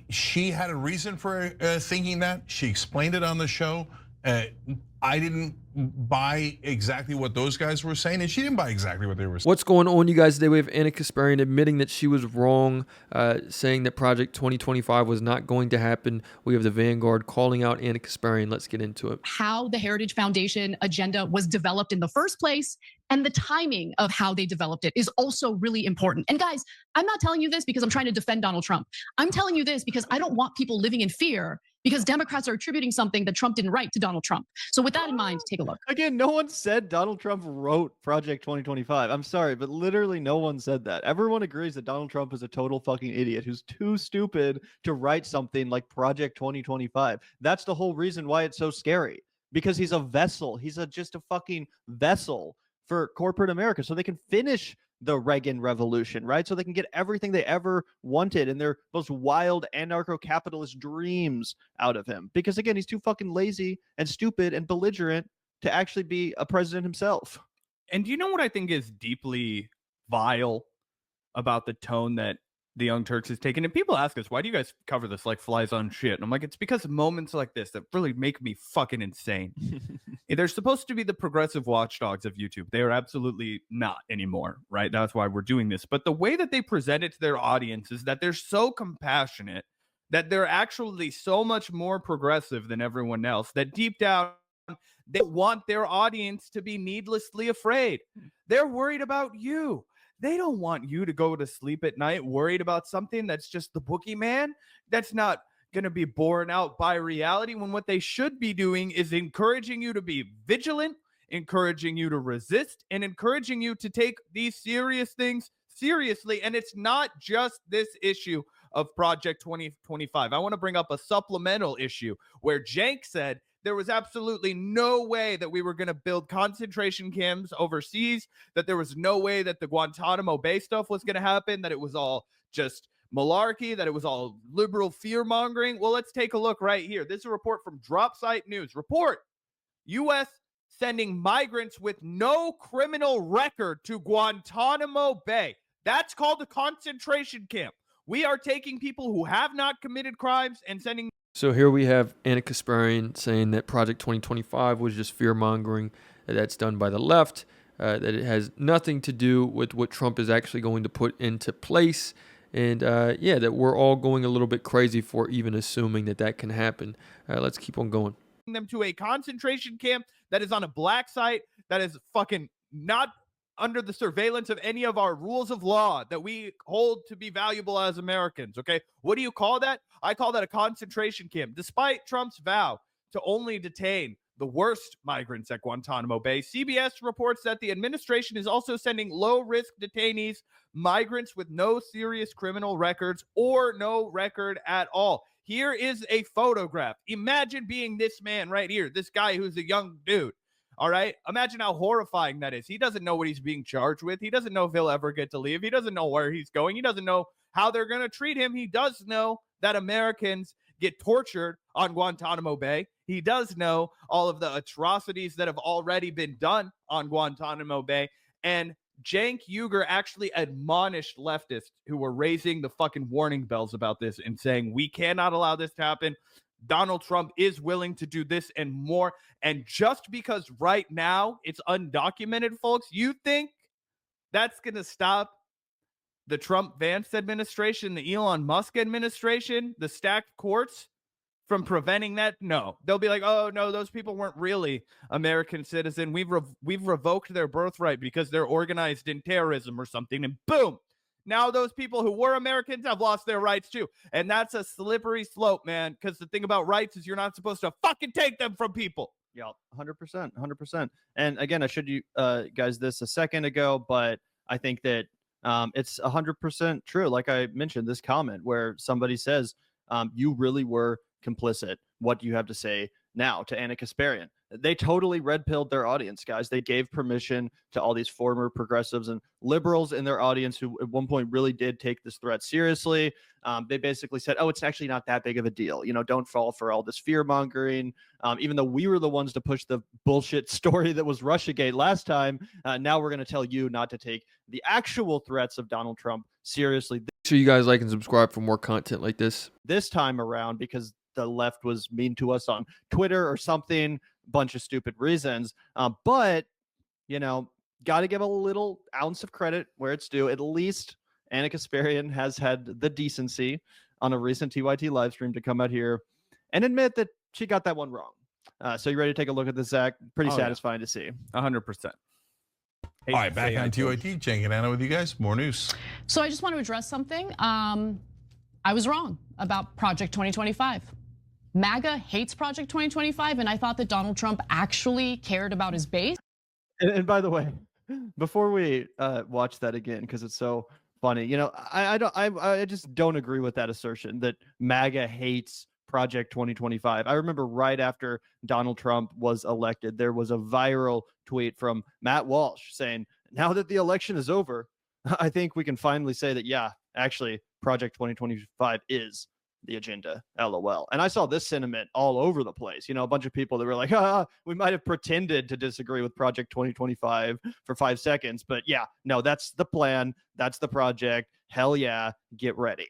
She had a reason for thinking that. She explained it on the show. I didn't buy exactly what those guys were saying, and she didn't buy exactly what they were saying. What's going on, you guys? Today we have Ana Kasparian admitting that she was wrong, saying that Project 2025 was not going to happen. We have the Vanguard calling out Ana Kasparian. Let's get into it. How the Heritage Foundation agenda was developed in the first place and the timing of how they developed it is also really important. And guys, I'm not telling you this because I'm trying to defend Donald Trump. I'm telling you this because I don't want people living in fear because Democrats are attributing something that Trump didn't write to Donald Trump. So with that in mind, take a look. Again, no one said Donald Trump wrote Project 2025. I'm sorry, but literally no one said that. Everyone agrees that Donald Trump is a total fucking idiot who's too stupid to write something like Project 2025. That's the whole reason why it's so scary. Because he's a vessel. He's just a fucking vessel for corporate America so they can finish the Reagan Revolution, right? So they can get everything they ever wanted in their most wild anarcho-capitalist dreams out of him. Because again, he's too fucking lazy and stupid and belligerent to actually be a president himself. And do you know what I think is deeply vile about the tone that the Young Turks is taking? And people ask us, why do you guys cover this like flies on shit? And I'm like, it's because of moments like this that really make me fucking insane. They're supposed to be the progressive watchdogs of YouTube. They are absolutely not anymore, right? That's why we're doing this. But the way that they present it to their audience is that they're so compassionate, that they're actually so much more progressive than everyone else, that deep down, they want their audience to be needlessly afraid. They're worried about you. They don't want you to go to sleep at night worried about something that's just the boogeyman, that's not going to be borne out by reality, when what they should be doing is encouraging you to be vigilant, encouraging you to resist, and encouraging you to take these serious things seriously. And it's not just this issue of Project 2025. I want to bring up a supplemental issue where Jank said there was absolutely no way that we were going to build concentration camps overseas, that there was no way that the Guantanamo Bay stuff was going to happen, that it was all just malarkey, that it was all liberal fear-mongering. Well, let's take a look right here. This is a report from Dropsite News. Report, U.S. sending migrants with no criminal record to Guantanamo Bay. That's called a concentration camp. We are taking people who have not committed crimes and sending. So here we have Ana Kasparian saying that Project 2025 was just fear-mongering, that's done by the left, that it has nothing to do with what Trump is actually going to put into place, and yeah, that we're all going a little bit crazy for even assuming that that can happen. Let's keep on going. Them to a concentration camp that is on a black site, that is fucking not under the surveillance of any of our rules of law that we hold to be valuable as Americans, okay? What do you call that? I call that a concentration camp. Despite Trump's vow to only detain the worst migrants at Guantanamo Bay, CBS reports that the administration is also sending low-risk detainees, migrants with no serious criminal records or no record at all. Here is a photograph. Imagine being this man right here, this guy who's a young dude. All right. Imagine how horrifying that is. He doesn't know what he's being charged with. He doesn't know if he'll ever get to leave. He doesn't know where he's going. He doesn't know how they're going to treat him. He does know that Americans get tortured on Guantanamo Bay. He does know all of the atrocities that have already been done on Guantanamo Bay. And Cenk Uygur actually admonished leftists who were raising the fucking warning bells about this and saying, we cannot allow this to happen. Donald Trump is willing to do this and more. And just because right now it's undocumented, folks, you think that's going to stop the Trump-Vance administration, the Elon Musk administration, the stacked courts from preventing that? No. They'll be like, oh, no, those people weren't really American citizens. We've revoked their birthright because they're organized in terrorism or something. And boom. Now those people who were Americans have lost their rights too. And that's a slippery slope, man, because the thing about rights is you're not supposed to fucking take them from people. Yeah, 100%, 100%. And again, I showed you guys this a second ago, but I think that it's 100% true. Like I mentioned, this comment where somebody says, you really were complicit. What do you have to say now to Ana Kasparian. They totally red-pilled their audience, guys. They gave permission to all these former progressives and liberals in their audience who at one point really did take this threat seriously. They basically said, oh, it's actually not that big of a deal. You know, don't fall for all this fear-mongering. Even though we were the ones to push the bullshit story that was Russiagate last time, now we're going to tell you not to take the actual threats of Donald Trump seriously. Make sure you guys like and subscribe for more content like this. This time around, because the left was mean to us on Twitter or something, bunch of stupid reasons. But, you know, got to give a little ounce of credit where it's due. At least Ana Kasparian has had the decency on a recent TYT live stream to come out here and admit that she got that one wrong. So you ready to take a look at this, Zach? Pretty satisfying to see. 100%. All right, back on TYT, Cenk and Anna with you guys. More news. So I just want to address something. I was wrong about Project 2025. MAGA hates Project 2025, and I thought that Donald Trump actually cared about his base. And by the way, before we watch that again, because it's so funny, you know, I just don't agree with that assertion that MAGA hates Project 2025. I remember right after Donald Trump was elected, there was a viral tweet from Matt Walsh saying, now that the election is over, I think we can finally say that, yeah, actually, Project 2025 is the agenda, LOL. And I saw this sentiment all over the place. You know, a bunch of people that were like, we might have pretended to disagree with Project 2025 for 5 seconds, but yeah, no, that's the plan. That's the project. Hell yeah, get ready.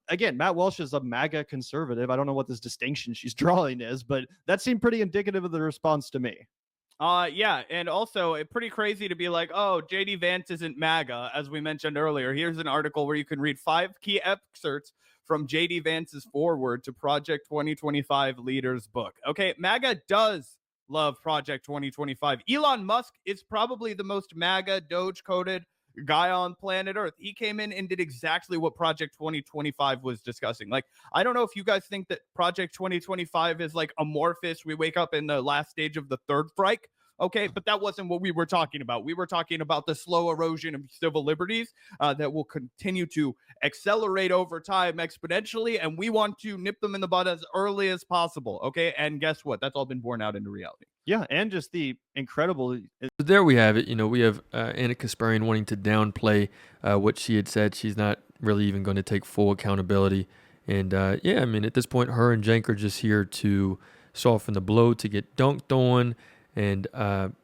Again, Matt Walsh is a MAGA conservative. I don't know what this distinction she's drawing is, but that seemed pretty indicative of the response to me. Yeah, and also pretty crazy to be like, oh, JD Vance isn't MAGA, as we mentioned earlier. Here's an article where you can read 5 key excerpts from JD Vance's foreword to Project 2025 Leaders book. Okay, MAGA does love Project 2025. Elon Musk is probably the most MAGA Doge-coded guy on planet Earth. He came in and did exactly what Project 2025 was discussing. Like, I don't know if you guys think that Project 2025 is like amorphous. We wake up in the last stage of the Third Reich. Okay, but that wasn't what we were talking about. We were talking about the slow erosion of civil liberties that will continue to accelerate over time exponentially, and we want to nip them in the bud as early as possible. Okay, and guess what? That's all been borne out into reality. Yeah, and just the incredible. So there we have it. You know, we have Ana Kasparian wanting to downplay what she had said. She's not really even going to take full accountability. And yeah, I mean, at this point, her and Cenk are just here to soften the blow, to get dunked on, and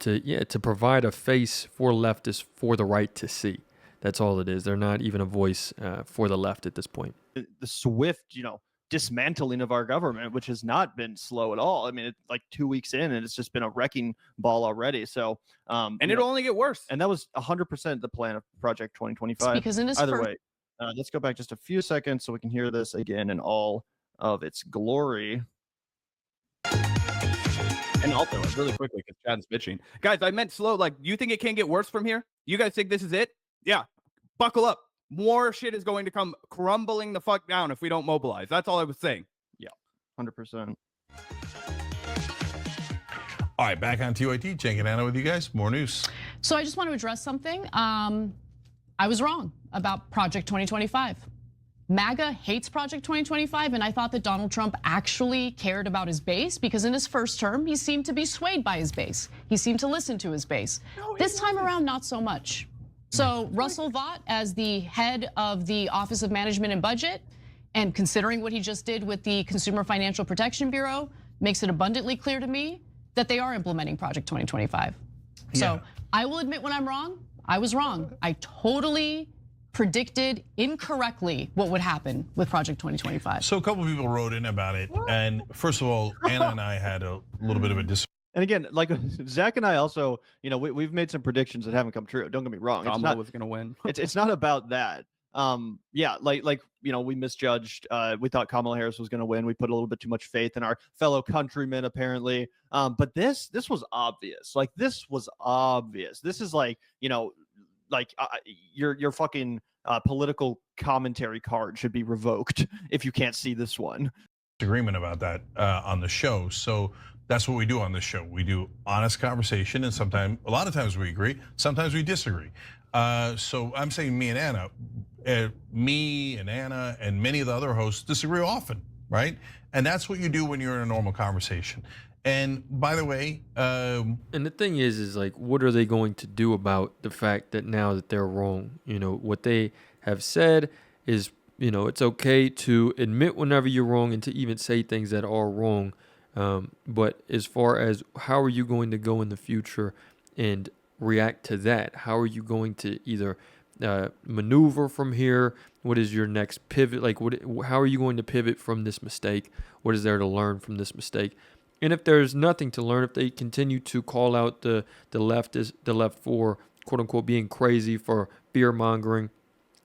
to provide a face for leftists for the right to see. That's all it is. They're not even a voice for the left at this point. The swift, you know, dismantling of our government, which has not been slow at all. I mean, it's like 2 weeks in, and it's just been a wrecking ball already. So, and it'll only get worse. And that was 100% the plan of Project 2025. Because in his Either way, let's go back just a few seconds so we can hear this again in all of its glory. And also, really quickly, because Chad's bitching. Guys, I meant slow. Like, you think it can get worse from here? You guys think this is it? Yeah. Buckle up. More shit is going to come crumbling the fuck down if we don't mobilize. That's all I was saying. Yeah, 100%. All right, back on TYT, Cenk and Anna with you guys. More news. So I just want to address something. I was wrong about Project 2025. MAGA hates Project 2025, and I thought that Donald Trump actually cared about his base, because in his first term, he seemed to be swayed by his base. He seemed to listen to his base. This time around, not so much. So Russell Vought, as the head of the Office of Management and Budget, and considering what he just did with the Consumer Financial Protection Bureau, makes it abundantly clear to me that they are implementing Project 2025. So I will admit when I'm wrong, I was wrong. I totally predicted incorrectly what would happen with Project 2025. So a couple of people wrote in about it. And first of all, Anna and I had a little bit of a disagreement. And again, like Zach and I also, you know, we've made some predictions that haven't come true. Don't get me wrong. Kamala was going to win. It's not about that. Yeah, like you know, we misjudged. We thought Kamala Harris was going to win. We put a little bit too much faith in our fellow countrymen, apparently. But this was obvious. Like, this was obvious. This is like, you know, like your fucking political commentary card should be revoked if you can't see this one. Agreement about that on the show. So that's what we do on this show. We do honest conversation, and sometimes, a lot of times we agree, sometimes we disagree. So I'm saying me and Anna, me and Anna and many of the other hosts disagree often. right? And that's what you do when you're in a normal conversation. And by the way, And the thing is like, what are they going to do about the fact that now that they're wrong? You know, what they have said is, you know, it's okay to admit whenever you're wrong and to even say things that are wrong. But as far as how are you going to go in the future and react to that? How are you going to either maneuver from here? What is your next pivot? Like, how are you going to pivot from this mistake? What is there to learn from this mistake? And if there's nothing to learn, if they continue to call out the left for quote unquote being crazy, for fear mongering,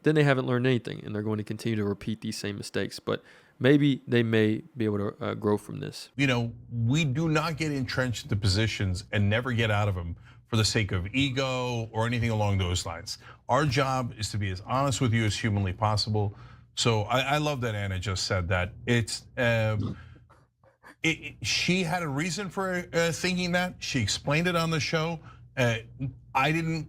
then they haven't learned anything, and they're going to continue to repeat these same mistakes. But maybe they may be able to grow from this. you know, we do not get entrenched into positions and never get out of them for the sake of ego or anything along those lines. Our job is to be as honest with you as humanly possible. So I love that Ana just said that. She had a reason for thinking that. She explained it on the show. I didn't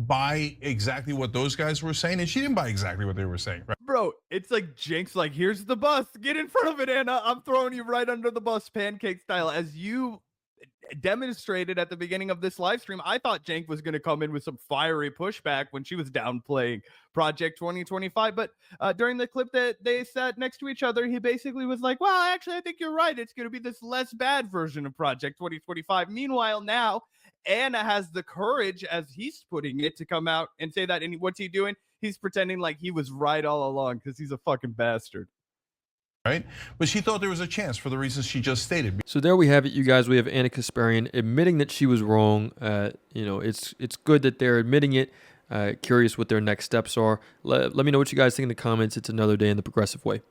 buy exactly what those guys were saying, and she didn't buy exactly what they were saying. Right? Bro, it's like Jenks, like, here's the bus. Get in front of it, Ana. I'm throwing you right under the bus, pancake style. As you demonstrated at the beginning of this live stream, I thought Jenk was going to come in with some fiery pushback when she was downplaying Project 2025. But during the clip that they sat next to each other, he basically was like, well, actually, I think you're right. It's going to be this less bad version of Project 2025. Meanwhile, now Ana has the courage, as he's putting it, to come out and say that. And what's he doing? He's pretending like he was right all along because he's a fucking bastard. Right? But she thought there was a chance for the reasons she just stated. So there we have it, you guys. We have Ana Kasparian admitting that she was wrong. You know, it's good that they're admitting it. Curious what their next steps are. Let me know what you guys think in the comments. It's another day in the progressive way.